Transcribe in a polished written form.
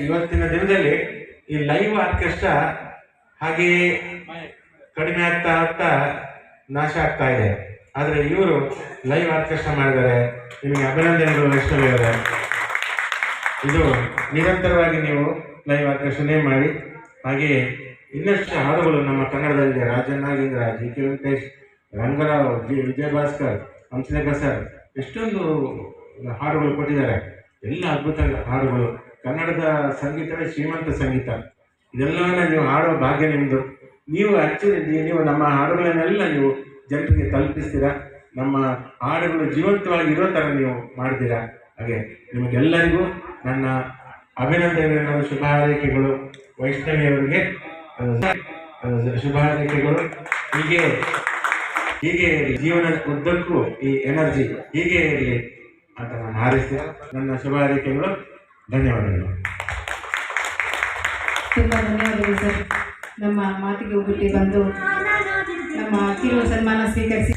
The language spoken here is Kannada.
ಇವತ್ತಿನ ದಿನದಲ್ಲಿ ಈ ಲೈವ್ ಆರ್ಕೆಸ್ಟ್ರಾ ಹಾಗೆಯೇ ಕಡಿಮೆ ಆಗ್ತಾ ಆಗ್ತಾ ನಾಶ ಆಗ್ತಾ ಇದೆ. ಆದರೆ ಇವರು ಲೈವ್ ಆರ್ಕೆಸ್ಟ್ರಾ ಮಾಡಿದ್ದಾರೆ. ನಿಮಗೆ ಅಭಿನಂದನೆಗಳು ವೈಷ್ಣವಿ ಅವರೇ. ಇದು ನಿರಂತರವಾಗಿ ನೀವು ಲೈವ್ ಆರ್ಕೆಸ್ಟ್ರಾನೇ ಮಾಡಿ. ಹಾಗೆಯೇ ಇನ್ನಷ್ಟು ಹಾಡುಗಳು ನಮ್ಮ ಕನ್ನಡದಲ್ಲಿದೆ. ರಾಜನ್ ನಾಗೇಂದ್ರ, ಜಿ ಕೆ ವೆಂಕಟೇಶ್, ರಂಗರಾವ್, ವಿಜಯ ಭಾಸ್ಕರ್, ಹಂಸಲೇಖ ಸರ್ ಎಷ್ಟೊಂದು ಹಾಡುಗಳು ಕೊಟ್ಟಿದ್ದಾರೆ. ಎಲ್ಲ ಅದ್ಭುತ ಹಾಡುಗಳು. ಕನ್ನಡದ ಸಂಗೀತವೇ ಶ್ರೀಮಂತ ಸಂಗೀತ. ಇದೆಲ್ಲವನ್ನ ನೀವು ಹಾಡೋ ಭಾಗ್ಯ ನಿಮ್ಮದು. ನೀವು ಆ್ಯಕ್ಚುಲಿ ನೀವು ನಮ್ಮ ಹಾಡುಗಳನ್ನೆಲ್ಲ ನೀವು ಜನರಿಗೆ ತಲುಪಿಸ್ತೀರಾ. ನಮ್ಮ ಹಾಡುಗಳು ಜೀವಂತವಾಗಿ ಇರೋ ಥರ ನೀವು ಮಾಡ್ತೀರಾ. ಹಾಗೆ ನಿಮಗೆಲ್ಲರಿಗೂ ನನ್ನ ಅಭಿನಂದನೆಗಳು, ಶುಭ ಹಾರೈಕೆಗಳು. ವೈಷ್ಣವಿಯವರಿಗೆ ಶುಭ ಹಾರೈಕೆಗಳು. ಹೀಗೆ ಜೀವನದ ಉದ್ದಕ್ಕೂ ಈ ಎನರ್ಜಿ ಹೀಗೆ ಇರಲಿ ಅಂತ ನಾನು ಹಾರೈಸ್ತೀನಿ. ನನ್ನ ಶುಭ ಹಾರೈಕೆಗಳು. ಧನ್ಯವಾದಗಳು. ತುಂಬ ಧನ್ಯವಾದಗಳು ಸರ್. ನಮ್ಮ ಮಾತಿಗೆ ಒಗ್ಗಟ್ಟಿ ಬಂದು ನಮ್ಮ ಕಿರು ಸನ್ಮಾನ ಸ್ವೀಕರಿಸಿ